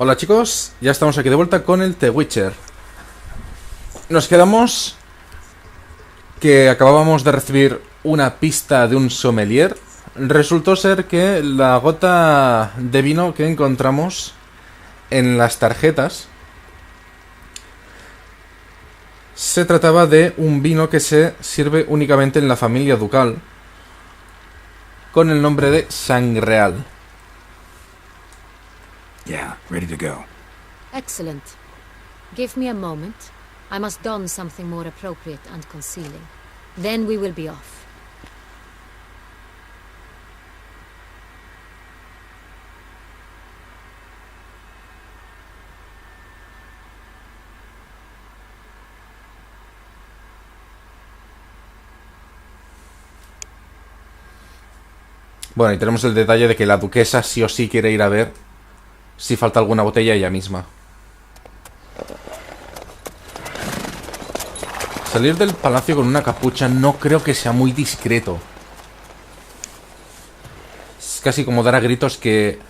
Hola chicos, ya estamos aquí de vuelta con el The Witcher. Nos quedamos que acabábamos de recibir una pista de un sommelier. Resultó ser que la gota de vino que encontramos en las tarjetas se trataba de un vino que se sirve únicamente en la familia ducal, con el nombre de Sangreal. Yeah, ready to go. Excellent. Give me a moment. I must don something more appropriate and concealing. Then we will be off. Bueno, y tenemos el detalle de que la duquesa sí o sí quiere ir a ver si falta alguna botella ella misma. Salir del palacio con una capucha no creo que sea muy discreto. Es casi como dar a gritos que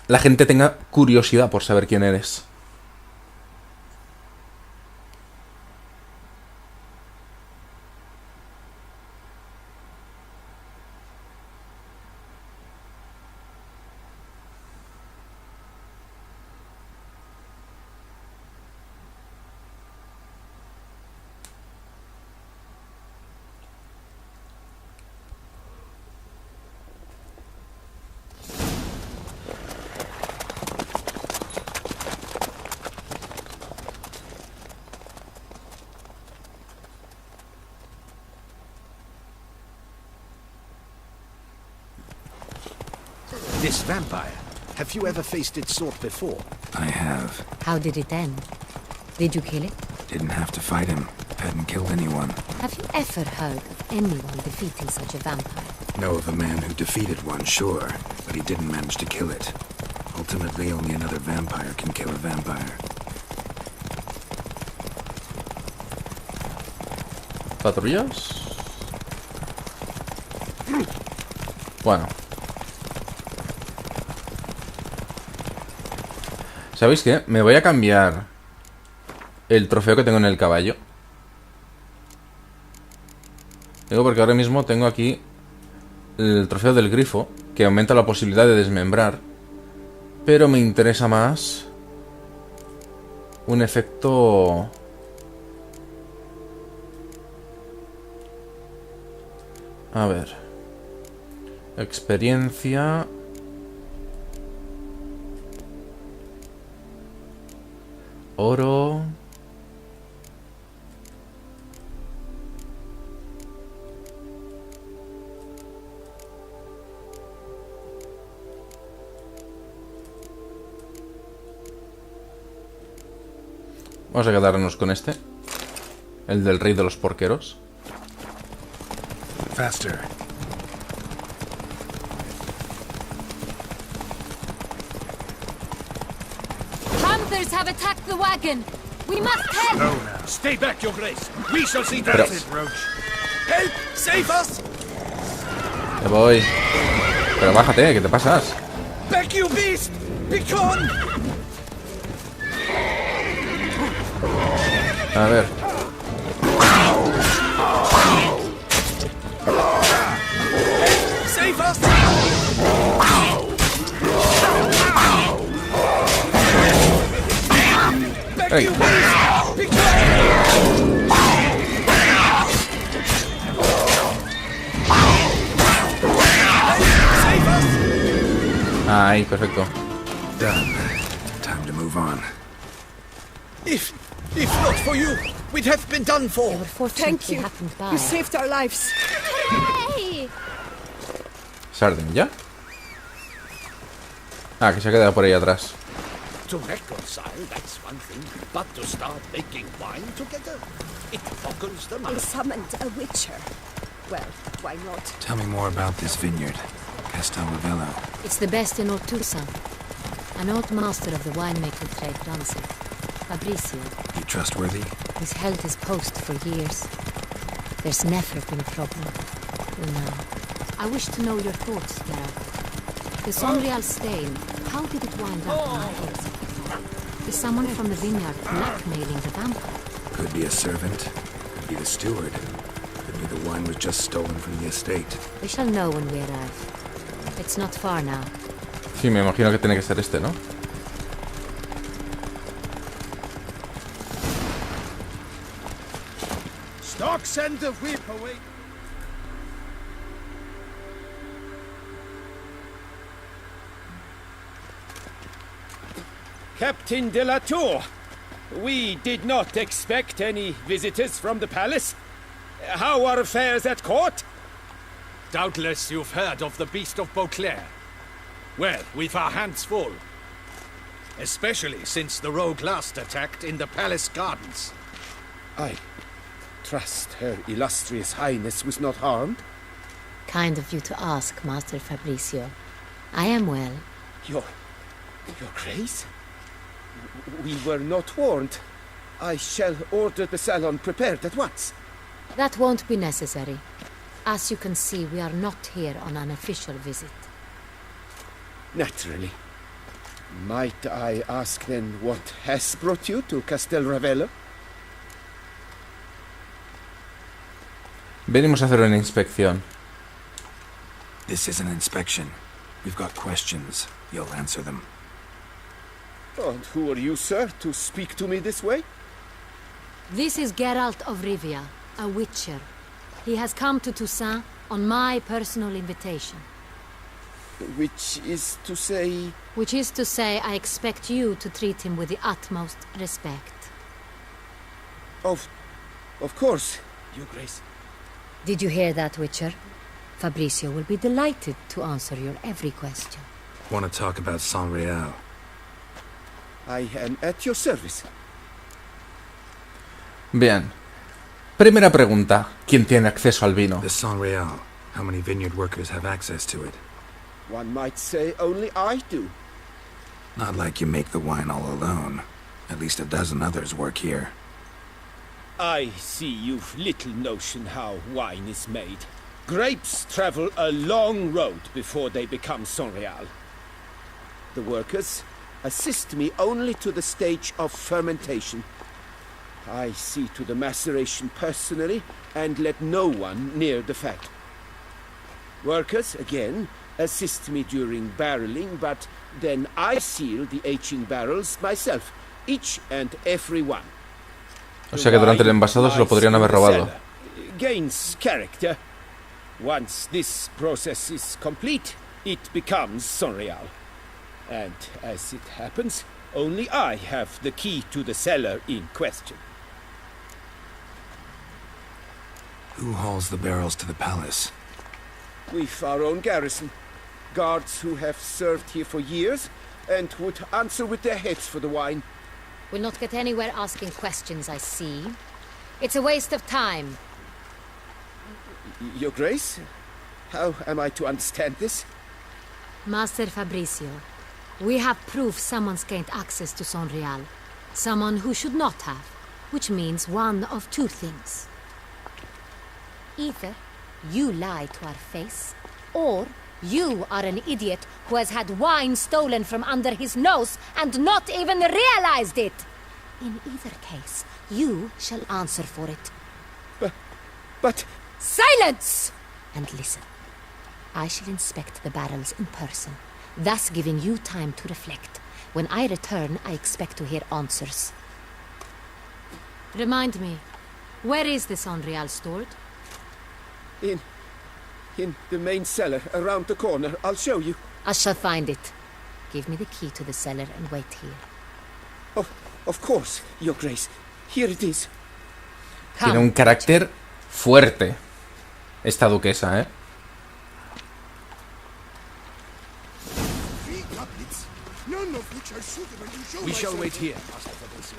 la gente tenga curiosidad por saber quién eres. This vampire, have you ever faced its sort before? I have. How did it end? Did you kill it? Didn't have to fight him. Hadn't killed anyone. Have you ever heard of anyone defeating such a vampire? Know of a man who defeated one, sure, but he didn't manage to kill it. Ultimately, only another vampire can kill a vampire. ¿Patrullas? Bueno. ¿Sabéis qué? Me voy a cambiar el trofeo que tengo en el caballo. Digo porque ahora mismo tengo aquí el trofeo del grifo, que aumenta la posibilidad de desmembrar. Pero me interesa más un efecto... A ver. Experiencia... Oro... Vamos a quedarnos con este. El del rey de los porqueros. Faster. Panthers have attacked the wagon. We must head. No, now. Stay back, your grace. We shall see that it, Roach. Help! Save us! Te voy. Pero bájate, ¿qué te pasas? Back, you beast! Be gone! A ver. Save us! Back, Hey. you beast! Be gone! Save us! Ahí, perfecto. Done. Time to move on. If not for you, we'd have been done for. They were fortunately happened by. You saved our lives. Hooray! Sarden, ¿ya? Ah, que se ha quedado por ahí atrás. To reconcile, that's one thing, but to start making wine together, it boggles the I mind. summoned a witcher. Well, why not? Tell me more about this vineyard. Castelravello. It's the best in Otros. An old master of the winemaking trade runs it. Fabricio. You trustworthy? He's held his post for years. There's never been a problem. Till now. I wish to know your thoughts, Geralt. The Sangreal stain, how did it wind up on our heads? Is someone from the vineyard blackmailing the vampire? Could be a servant. Could be the steward. Could be the wine was just stolen from the estate. We shall know when we arrive. It's not far now. Sí, me imagino que tiene que ser este, ¿no? Stocks and the whip away. Captain de la Tour, we did not expect any visitors from the palace. How are affairs at court? Doubtless you've heard of the Beast of Beauclair. Well, we've our hands full. Especially since the rogue last attacked in the palace gardens. I trust Her Illustrious Highness was not harmed. Kind of you to ask, Master Fabricio. I am well. Your Grace? We were not warned. I shall order the salon prepared at once. That won't be necessary. As you can see, we are not here on an official visit. Naturally. Might I ask then what has brought you to Castel Ravello? Venimos a hacer una inspección. This is an inspection. We've got questions. You'll answer them. And who are you, sir, to speak to me this way? This is Geralt of Rivia, a witcher. He has come to Toussaint on my personal invitation. Which is to say... Which is to say, I expect you to treat him with the utmost respect. Of course, Your Grace. Did you hear that, Witcher? Fabricio will be delighted to answer your every question. Want to talk about Sangreal? I am at your service. Bien. Primera pregunta. ¿Quién tiene acceso al vino? The Sangreal. How many vineyard workers have access to it? One might say only I do. Not like you make the wine all alone. At least a dozen others work here. I see you've little notion how wine is made. Grapes travel a long road before they become Sangreal. The workers assist me only to the stage of fermentation. I see to the maceration personally and let no one near the fat. Workers, again, assist me during barreling, but then I seal the aging barrels myself, each and every one. O sea que durante el envasado se lo podrían haber robado. Gains character. Once this process is complete, it becomes Sangreal. And as it happens, only I have the key to the cellar in question. Who hauls the barrels to the palace? We've our own garrison. Guards who have served here for years and would answer with their heads for the wine. We'll not get anywhere asking questions, I see. It's a waste of time. Your Grace? How am I to understand this? Master Fabricio, we have proof someone's gained access to Sangreal. Someone who should not have, which means one of two things. Either you lie to our face, or you are an idiot who has had wine stolen from under his nose and not even realized it. In either case, you shall answer for it. But... Silence! And listen. I shall inspect the barrels in person, thus giving you time to reflect. When I return, I expect to hear answers. Remind me, where is the Sangreal stored? In the main cellar, around the corner. I'll show you. I shall find it. Give me the key to the cellar and wait here. Oh, of course, Your Grace. Here it is. Tiene un carácter fuerte esta duquesa, ¿eh? We shall wait here, Master Fabricio.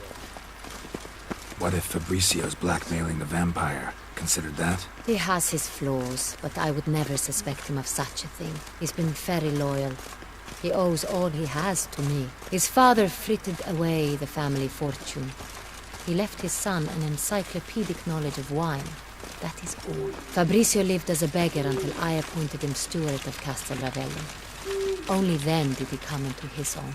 What if Fabricio's blackmailing the vampire? Considered that? He has his flaws, but I would never suspect him of such a thing. He's been very loyal. He owes all he has to me. His father frittered away the family fortune. He left his son an encyclopedic knowledge of wine. That is all. Fabricio lived as a beggar until I appointed him steward of Castel Ravello. Only then did he come into his own.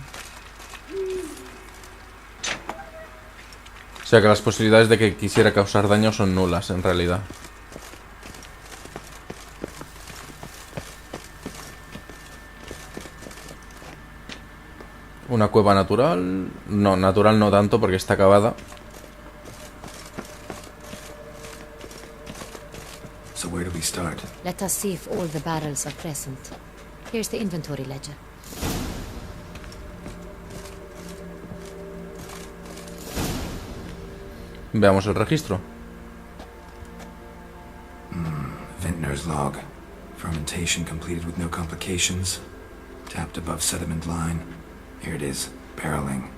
O sea que las posibilidades de que quisiera causar daño son nulas, en realidad. Una cueva natural. No, natural no tanto porque está acabada. So where do we start? Let us see if all the barrels are present. Here's the inventory ledger. Veamos el registro. Vintner's log. Fermentation completed with no complications. Tapped above sediment line. Here it is. Barreling.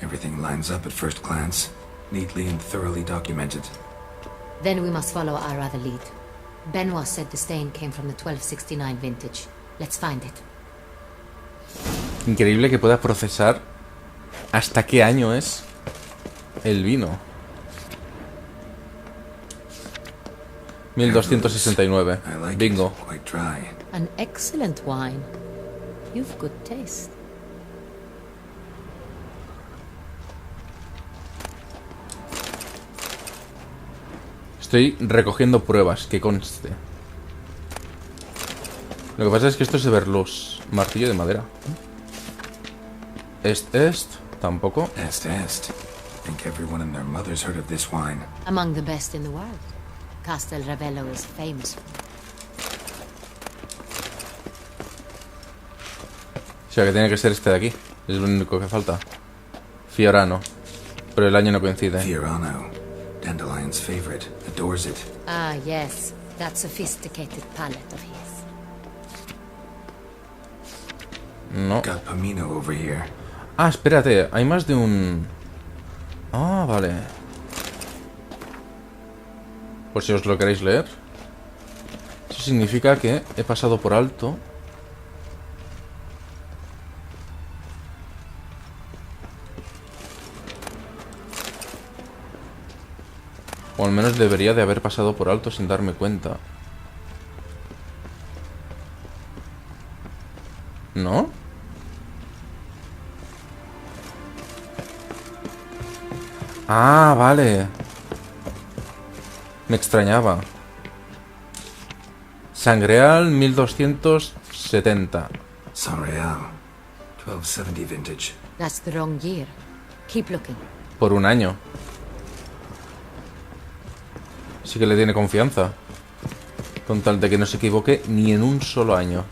Everything lines up at first glance. Neatly and thoroughly documented. Then we must follow our other lead. Benoit said the stain came from the 1269 vintage. Let's find it. Increíble que pueda procesar hasta qué año es el vino. 1269. I like Bingo. it. Quite dry. An excellent wine. You've good taste. Estoy recogiendo pruebas, que conste. Lo que pasa es que esto es de verlos. Martillo de madera. Tampoco. Est. Think everyone and their mother's heard of this wine. Among the best in the world. Castel Ravello is famous for it. O sea que tiene que ser este de aquí. Es lo único que falta. Fiorano. Pero el año no coincide. Fiorano. Dandelion's favorite. Adores it. Ah, yes. That sophisticated palate of his. No. Got Pomino over here. Ah, espérate. Hay más de un... Ah, vale. Por si os lo queréis leer. Eso significa que he pasado por alto. O al menos debería de haber pasado por alto sin darme cuenta. ¿No? Ah, vale. Me extrañaba. Sangreal 1270. Sangreal. 1270 vintage. That's the wrong year. Keep looking. Por un año. Sí que le tiene confianza. Con tal de que no se equivoque ni en un solo año.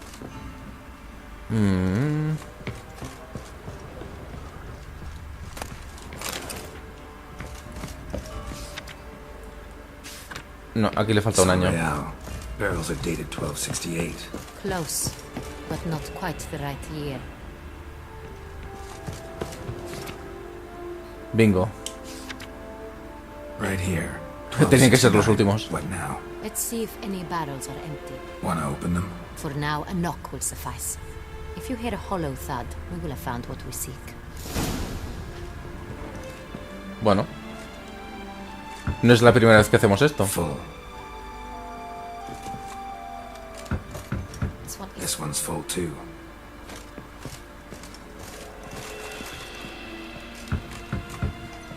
No, aquí le falta un año. Sangreal. Barrels are dated 1268. Close, but not quite the right year. Bingo. Right here. Tenían que ser los 1269. últimos. What now? Let's see if any barrels are empty. Wanna open them? For now, a knock will suffice. If you hear a hollow thud, we will have found what we seek. Bueno. No es la primera vez que hacemos esto. Full. This one is This one's full too.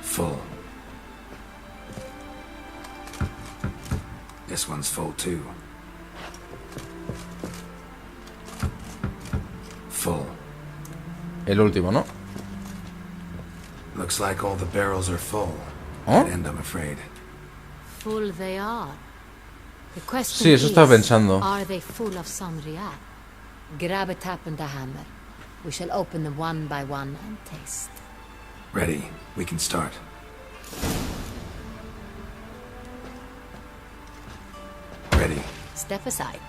Full. This one's full too. Full. El último, ¿no? Looks like all the barrels are full. ¿Oh? Dead end, I'm afraid. full they are. The question Sí, eso is, estaba pensando. are they full of Sangreal? Grab a tap and a hammer. We shall open them one by one and taste. Ready. We can start. Ready. Step aside.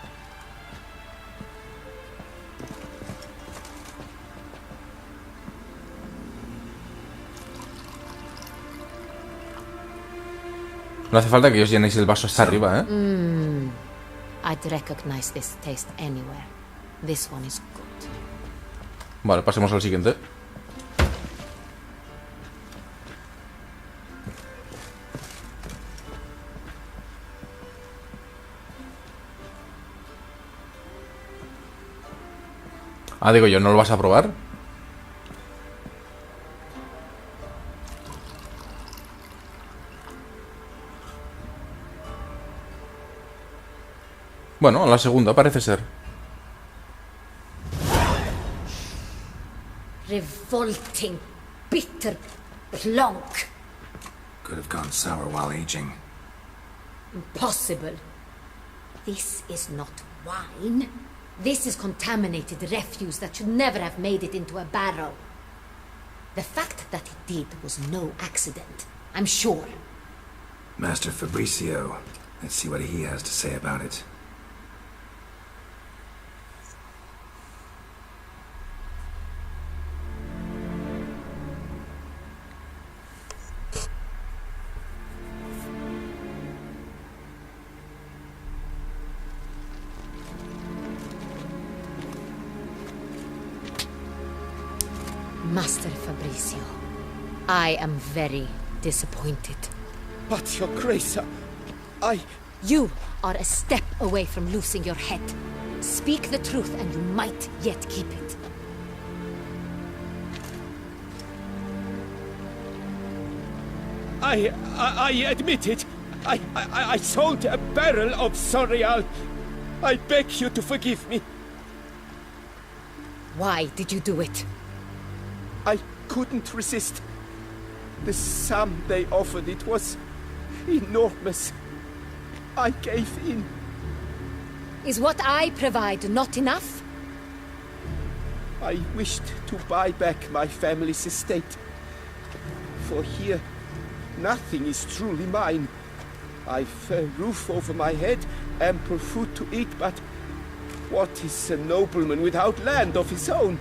No hace falta que os llenéis el vaso hasta arriba, ¿eh? I'd recognize this taste anywhere. This one is good. Vale, pasemos al siguiente. Ah, digo yo, ¿no lo vas a probar? Bueno, la segunda parece ser. Revolting, bitter plonk. Could have gone sour while aging. Impossible. This is not wine. This is contaminated refuse that should never have made it into a barrel. The fact that it did was no accident, I'm sure. Master Fabricio. Let's see what he has to say about it. Master Fabricio, I am very disappointed. But, Your Grace, I... You are a step away from losing your head. Speak the truth and you might yet keep it. I admit it. I sold a barrel of Sangreal. I beg you to forgive me. Why did you do it? I couldn't resist. The sum they offered, it was enormous. I gave in. Is what I provide not enough? I wished to buy back my family's estate. For here, nothing is truly mine. I've a roof over my head, ample food to eat, but what is a nobleman without land of his own?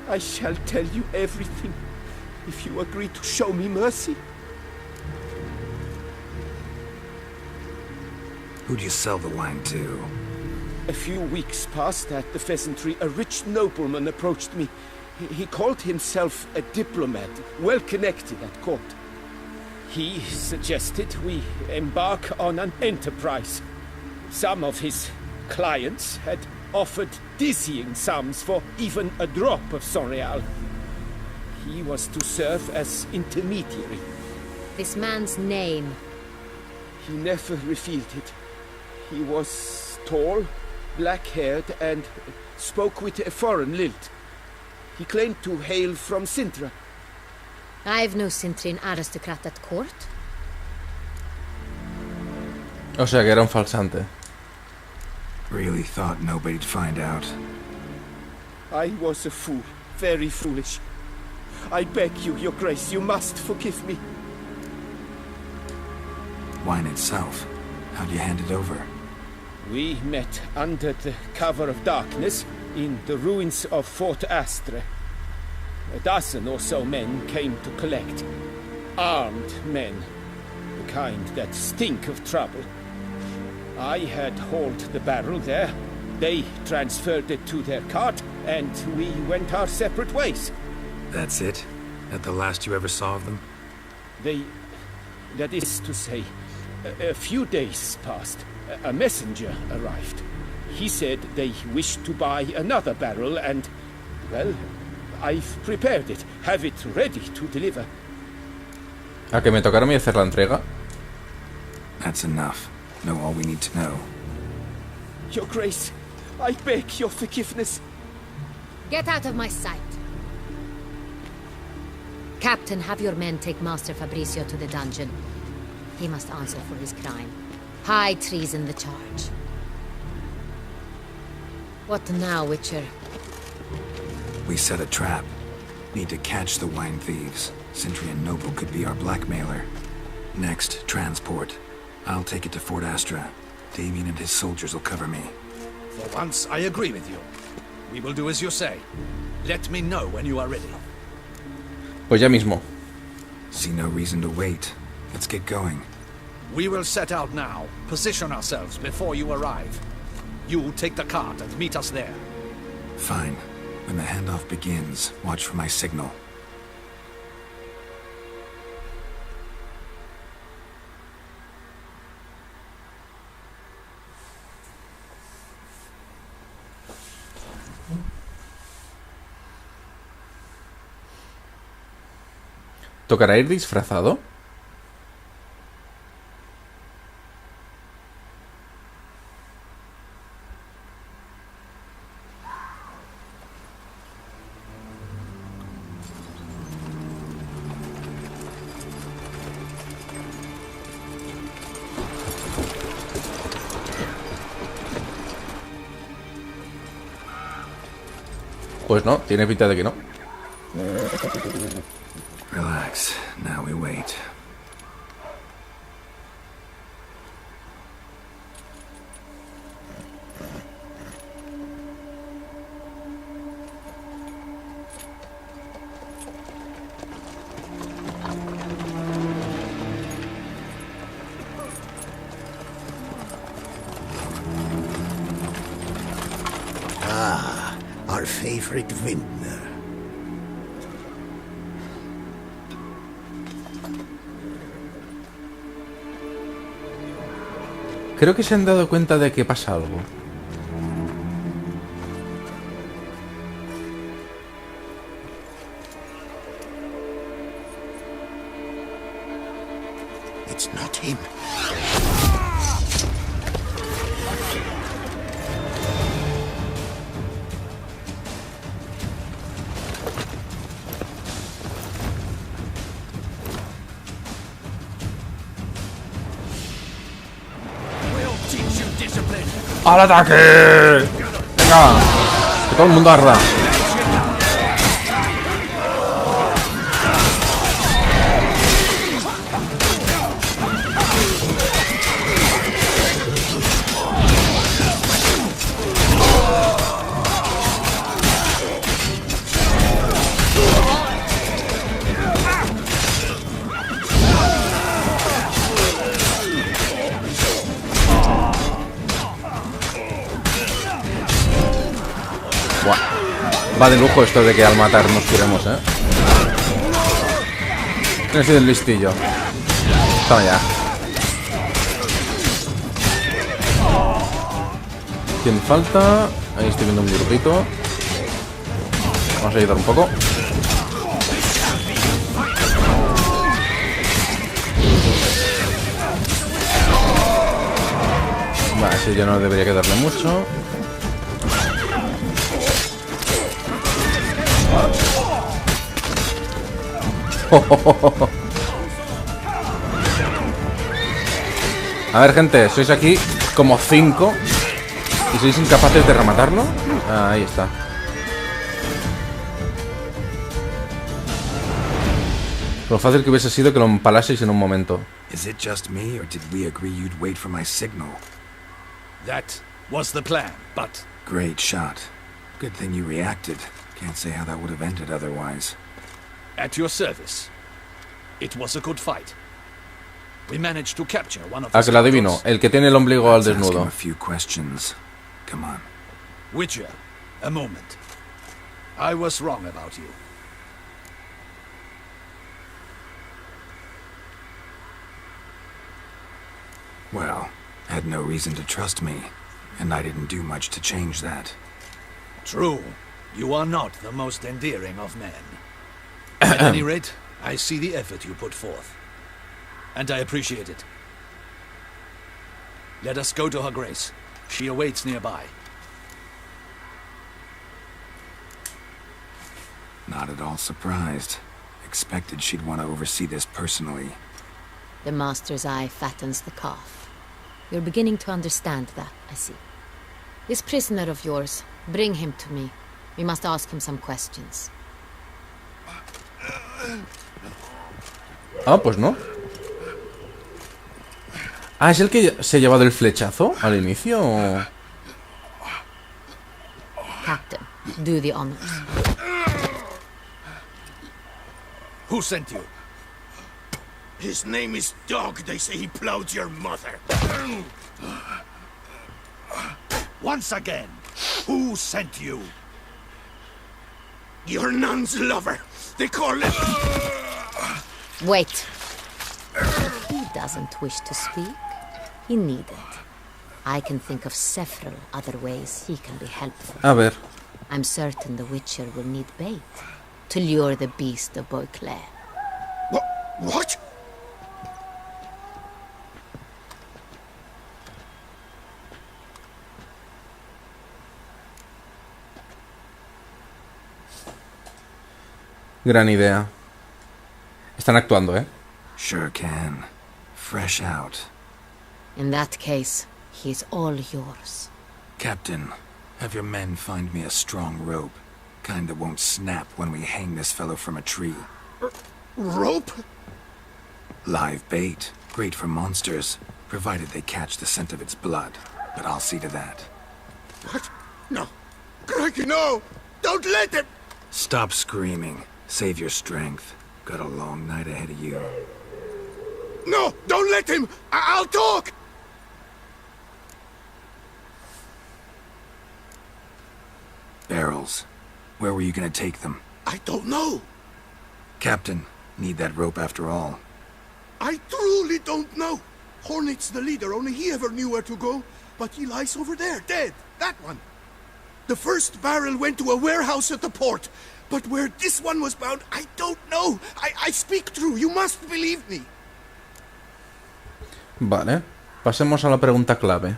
I shall tell you everything, if you agree to show me mercy. Who'd you sell the wine to? A few weeks past at the pheasantry, a rich nobleman approached me. He called himself a diplomat, well connected at court. He suggested we embark on an enterprise. Some of his clients had offered dizzying sums for even a drop of Sangreal. He was to serve as intermediary. This man's name. He never revealed it. He was tall, black-haired, and spoke with a foreign lilt. He claimed to hail from Sintra. I've no Sintrin aristocrat at court. O sea que era un falsante. Really thought nobody'd find out. I was a fool, very foolish. I beg you, Your Grace, you must forgive me. Wine itself. How'd you hand it over? We met under the cover of darkness in the ruins of Fort Astre. A dozen or so men came to collect. Armed men. The kind that stink of trouble. I had hauled the barrel there. They transferred it to their cart, and we went our separate ways. That's it? That the last you ever saw of them? That is to say, a few days passed. A messenger arrived. He said they wished to buy another barrel and, well, I've prepared it. Have it ready to deliver. ¿A que me tocaron a mí hacer la entrega? That's enough. Know all we need to know. Your Grace, I beg your forgiveness. Get out of my sight. Captain, have your men take Master Fabricio to the dungeon. He must answer for his crime. High treason the charge. What now, Witcher? We set a trap. Need to catch the wine thieves. Sentry and Noble could be our blackmailer. Next, transport. I'll take it to Fort Astra. Damien and his soldiers will cover me. For once, I agree with you. We will do as you say. Let me know when you are ready. Pues ya mismo. See no reason to wait. Let's get going. We will set out now. Position ourselves before you arrive. You take the cart and meet us there. Fine. When the handoff begins, watch for my signal. ¿Tocará ir disfrazado? Pues no, tiene pinta de que no. Relax. Now we wait. Our favorite vintner. Creo que se han dado cuenta de que pasa algo. It's not him. ¡Al ataque! ¡Venga! Que todo el mundo arda. Va de lujo esto de que al matar nos curemos, ¿eh? ¿Quién ha sido el listillo? Toma ya. ¿Quién falta? Ahí estoy viendo un grupito. Vamos a ayudar un poco. Vale, ese ya no debería quedarle mucho. A ver, gente, sois aquí como 5 y sois incapaces de rematarlo. Ahí está. Lo fácil que hubiese sido que lo empalaseis en un momento. Is it just me, or did we agree you'd wait for my signal? That was the plan, but... Great shot. Good thing you reacted. Can't say how that would have ended otherwise. At your service. It was a good fight. We managed to capture one of Ah, the que lo adivino. scoundrels. El que tiene el ombligo al Let's ask him desnudo. a few questions. Come on. Witcher, a moment. I was wrong about you. Well, had no reason to trust me, and I didn't do much to change that. True. You are not the most endearing of men. At any rate, I see the effort you put forth. And I appreciate it. Let us go to her grace. She awaits nearby. Not at all surprised. Expected she'd want to oversee this personally. The master's eye fattens the calf. You're beginning to understand that, I see. This prisoner of yours, bring him to me. We must ask him some questions. Ah, pues no. Ah, ¿es el que se ha llevado el flechazo al inicio? Captain, do the honors. Who sent you? His name is Dog. They say he plowed your mother. Once again, who sent you? Your nun's lover. They call him... Wait. If he doesn't wish to speak, he needn't. I can think of several other ways he can be helpful. A ver. I'm certain the Witcher will need bait to lure the beast of Beauclair. What? What? Gran idea. Están actuando, ¿eh? Sure can. Fresh out. In that case, he's all yours. Captain, have your men find me a strong rope. Kind that won't snap when we hang this fellow from a tree. Rope? Live bait. Great for monsters, provided they catch the scent of its blood. But I'll see to that. What? No. Crikey, no! Don't let him! Stop screaming. Save your strength. Got a long night ahead of you. No! Don't let him! I'll talk! Barrels. Where were you gonna take them? I don't know. Captain, need that rope after all. I truly don't know. Hornet's the leader, only he ever knew where to go. But he lies over there, dead. That one. The first barrel went to a warehouse at the port. But where this one was bound, I don't know. I speak true. You must believe me. Vale. Pasemos a la pregunta clave.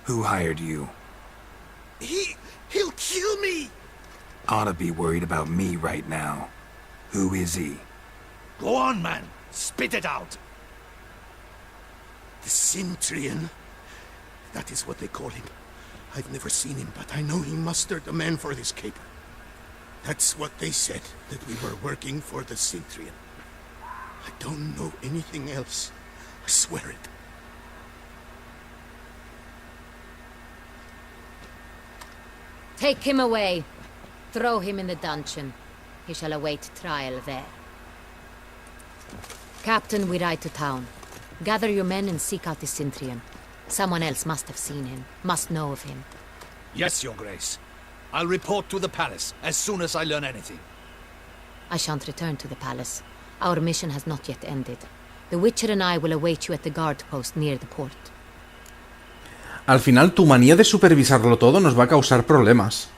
Who hired you? He'll kill me. Ought to be worried about me right now. Who is he? Go on, man. Spit it out. The Cintrian. That is what they call him. I've never seen him, but I know he mustered the men for this caper. That's what they said, that we were working for the Cintrian. I don't know anything else. I swear it. Take him away. Throw him in the dungeon. He shall await trial there. Captain, we ride to town. Gather your men and seek out the Cintrian. Someone else must have seen him, must know of him. Yes, Your Grace. I'll report to the palace as soon as I learn anything. I shan't return to the palace. Our mission has not yet ended. The Witcher and I will await you at the guard post near the port. Al final, tu manía de supervisarlo todo nos va a causar problemas.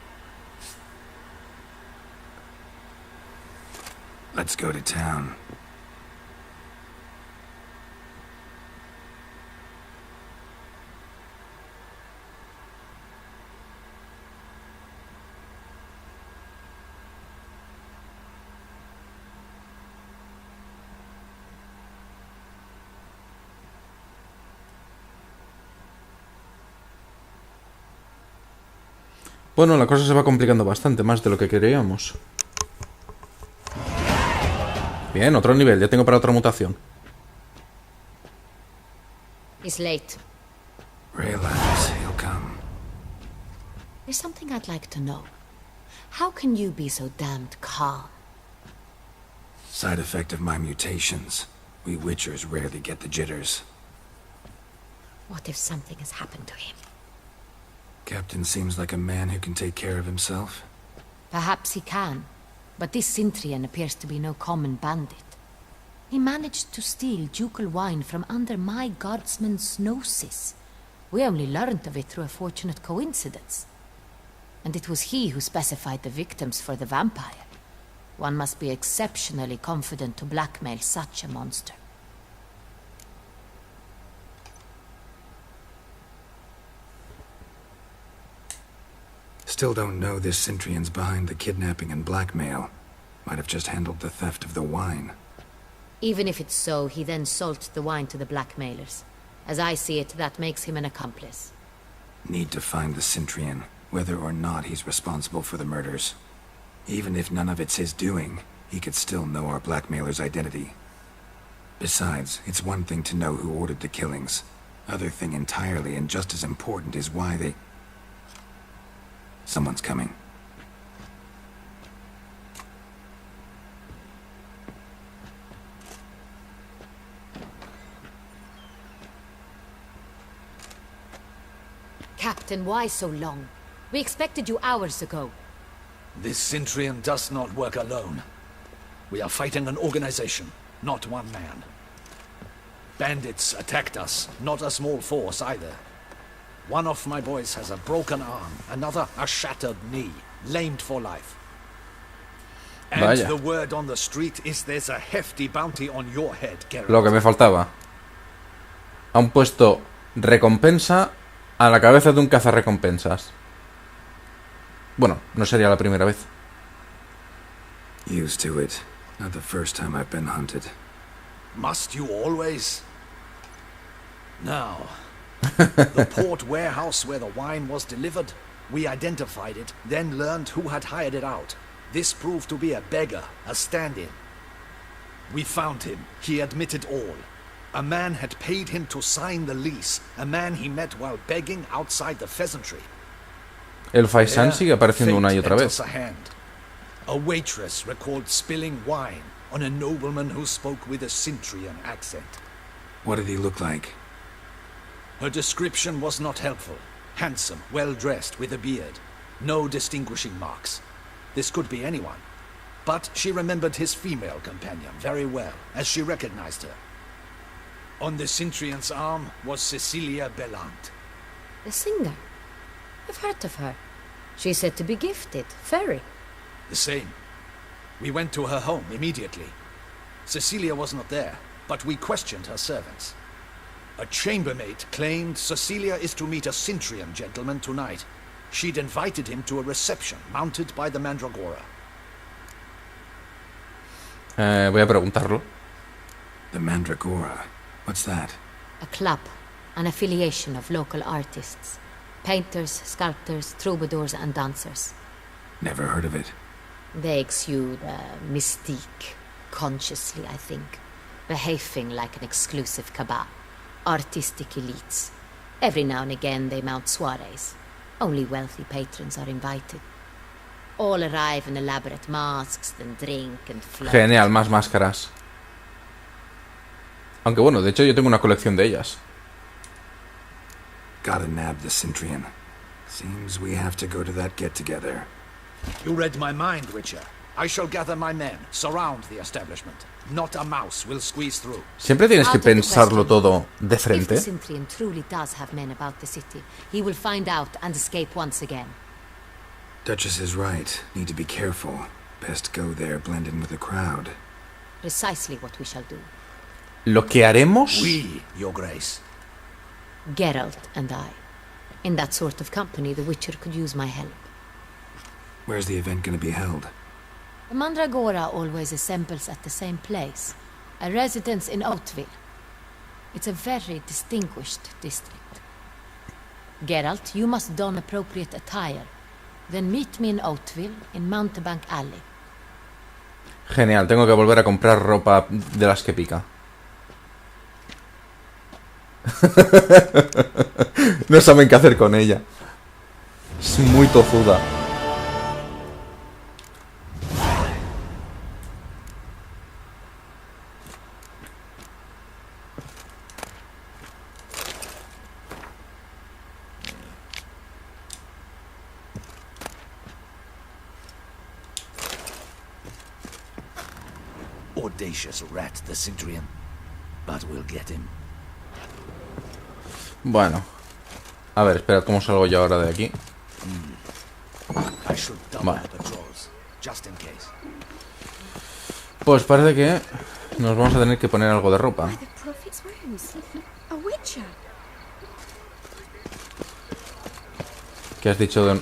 Let's go to town. Bueno, la cosa se va complicando bastante, más de lo que creíamos. Bien, otro nivel, ya tengo para otra mutación. It's late. Relax, he'll come. There's something I'd like to know. How can you be so damned calm? Side effect of my mutations. We Witchers rarely get the jitters. What if something has happened to him? Captain seems like a man who can take care of himself. Perhaps he can, but this Cintrian appears to be no common bandit. He managed to steal ducal wine from under my guardsman's noses. We only learned of it through a fortunate coincidence. And it was he who specified the victims for the vampire. One must be exceptionally confident to blackmail such a monster. Still don't know this Cintrian's behind the kidnapping and blackmail. Might have just handled the theft of the wine. Even if it's so, he then sold the wine to the blackmailers. As I see it, that makes him an accomplice. Need to find the Cintrian, whether or not he's responsible for the murders. Even if none of it's his doing, he could still know our blackmailer's identity. Besides, it's one thing to know who ordered the killings. Other thing entirely, and just as important, is why they... Someone's coming. Captain, why so long? We expected you hours ago. This Cintrian does not work alone. We are fighting an organization, not one man. Bandits attacked us, not a small force either. One of my boys has a broken arm, another a shattered knee, lamed for life. And Vaya. the word on the street is there's a hefty bounty on your head, Geralt. Lo que me faltaba. Han puesto recompensa a la cabeza de un cazarrecompensas. Bueno, no sería la primera vez. Used to it. Not the first time I've been hunted. Must you always? Now, the port warehouse where the wine was delivered, we identified it, then learned who had hired it out. This proved to be a beggar, a stand-in. We found him. He admitted all. A man had paid him to sign the lease, a man he met while begging outside the pheasantry. El Faisan sigue apareciendo una y otra Fate vez. lent us a hand. A waitress recalled spilling wine on a nobleman who spoke with a Cintrian accent. What did he look like? Her description was not helpful. Handsome, well-dressed, with a beard. No distinguishing marks. This could be anyone. But she remembered his female companion very well, as she recognized her. On the Cintrian's arm was Cecilia Bellant. The singer. I've heard of her. She's said to be gifted. Fairy. The same. We went to her home immediately. Cecilia was not there, but we questioned her servants. A chambermaid claimed Cecilia is to meet a Cintrian gentleman tonight. She'd invited him to a reception mounted by the Mandragora. Voy a preguntarlo. The Mandragora. What's that? A club. An affiliation of local artists. Painters, sculptors, troubadours and dancers. Never heard of it. They exude mystique. Consciously, I think. Behaving like an exclusive cabal. Artistic elites. Every now and again they mount soirees. Only wealthy patrons are invited. All arrive in elaborate masks, then drink and flirt. Genial, más máscaras. Aunque bueno, de hecho yo tengo una colección de ellas. Gotta nab the Cintrian. Seems we have to go to that get-together. You read my mind, Witcher. I shall gather my men, surround the establishment. Not a mouse will squeeze through. Siempre tienes que Out of the pensarlo question. todo de If the frente. Cintrian truly does have men about the city, he will find out and escape once again. Duchess is right. Need to be careful. Best go there, blend in with the crowd. Precisely what we shall do. Lo que haremos... We, Your Grace. Geralt and I. In that sort of company, the Witcher could use my help. Where's the event gonna be held? The Mandragora always assembles at the same place, a residence in Oatville. It's a very distinguished district. Geralt, you must don appropriate attire. Then meet me in Oatville, in Mountebank Alley. Genial, tengo que volver a comprar ropa de las que pica. No saben qué hacer con ella. Es muy tozuda. Audacious rat, the Cintrian. But we'll get him. Bueno. A ver, esperad, ¿cómo salgo yo ahora de aquí? I should double Vale. the patrols, just in case. Pues parece que nos vamos a tener que poner algo de ropa. By the prophet's wounds. A witcher. ¿Qué has dicho de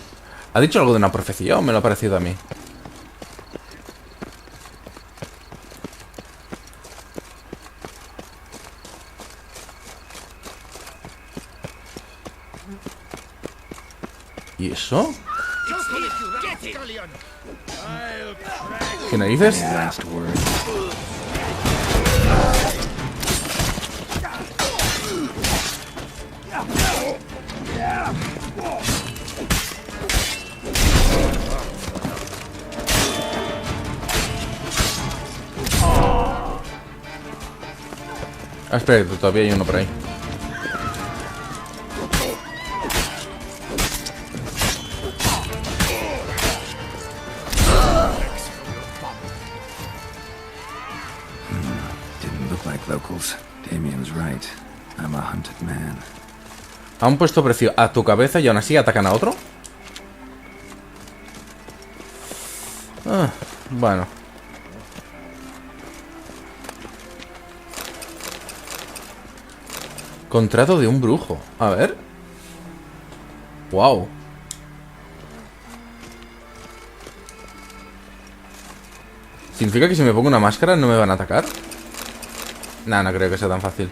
¿Ha dicho algo de una profecía o me lo ha parecido a mí? ¿Y eso? ¿Qué narices? Last word. Ah, espera, todavía hay uno por ahí. Didn't look like locals. Damien's right. I'm a hunted man. Han puesto precio a tu cabeza y aún así atacan a otro. Bueno. Contrato de un brujo. A ver. Wow. ¿Significa que si me pongo una máscara no me van a atacar? Nah, no creo que sea tan fácil.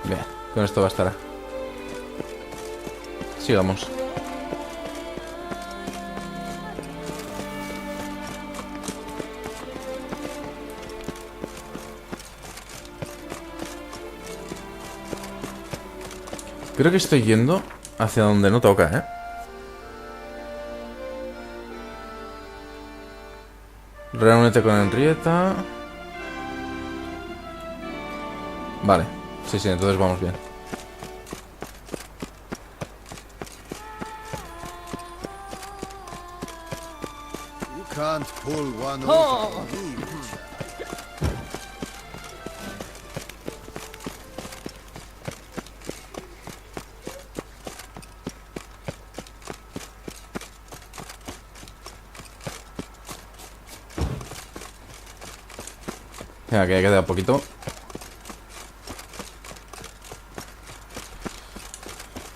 Bien, con esto bastará. Sigamos. Creo que estoy yendo hacia donde no toca, ¿eh? Reúnete con Henrietta. Vale. Sí, entonces vamos bien. You can't pull one over me. Venga, que queda poquito.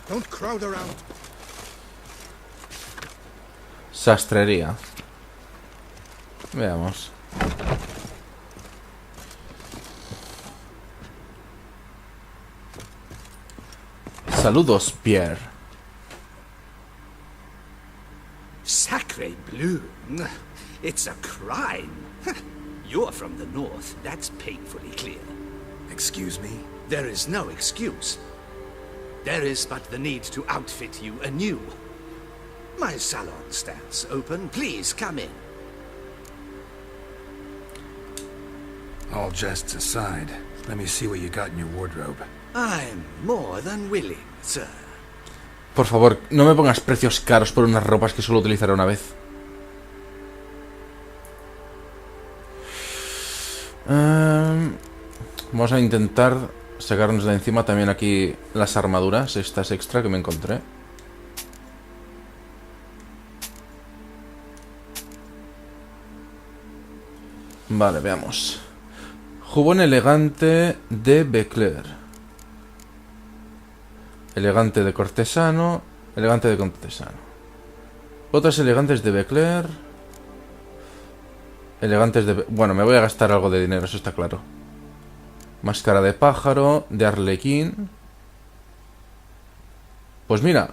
Don't crowd around. Sastrería. Veamos. Saludos, Pierre. Sacre bleu. It's a crime. You're from the north. That's painfully clear. Excuse me? There is no excuse. There is but the need to outfit you anew. My salon stands open. Please come in. All jests aside, let me see what you got in your wardrobe. I'm more than willing, sir. Por favor, no me pongas precios caros por unas ropas que solo utilizaré una vez. Vamos a intentar sacarnos de encima también aquí las armaduras, estas extra que me encontré. Vale, veamos. Jubón elegante de Becler. Elegante de cortesano. Elegante de cortesano. Botas elegantes de Becler. Elegantes de... Bueno, me voy a gastar algo de dinero, eso está claro. Máscara de pájaro, de arlequín. Pues mira,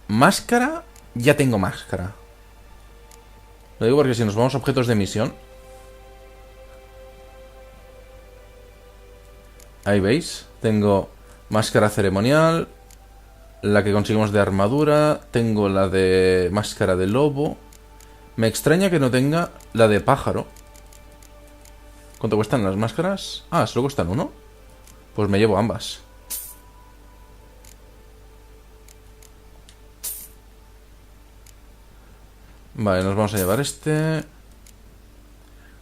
máscara, ya tengo máscara. Lo digo porque si nos vamos a objetos de misión. Ahí veis, tengo máscara ceremonial, la que conseguimos de armadura, tengo la de máscara de lobo. Me extraña que no tenga la de pájaro. ¿Cuánto cuestan las máscaras? Ah, solo cuestan uno. Pues me llevo ambas. Vale, nos vamos a llevar este.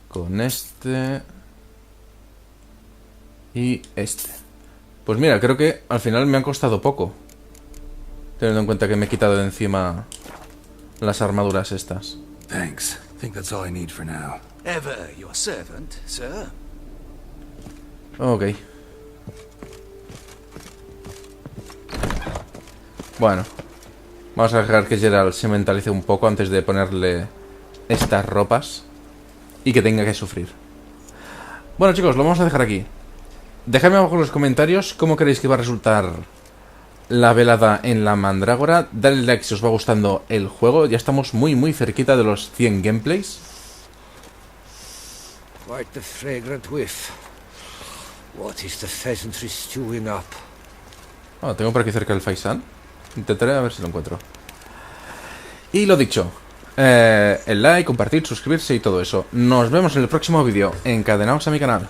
Con este. Y este. Pues mira, creo que al final me han costado poco. Teniendo en cuenta que me he quitado de encima las armaduras estas. Thanks. Think that's all I need for now. Ever your servant, sir. Ok. Bueno. Vamos a dejar que Gerald se mentalice un poco antes de ponerle estas ropas. Y que tenga que sufrir. Bueno, chicos, lo vamos a dejar aquí. Dejadme abajo en los comentarios cómo queréis que va a resultar la velada en la mandrágora. Dadle like si os va gustando el juego. Ya estamos muy cerquita de los 100 gameplays. Quite the fragrant whiff. What is the pheasantry stewing up? Ah, tengo por aquí cerca el faisán. Intentaré a ver si lo encuentro. Y lo dicho, el like, compartir, suscribirse y todo eso. Nos vemos en el próximo vídeo. Encadenaos a mi canal.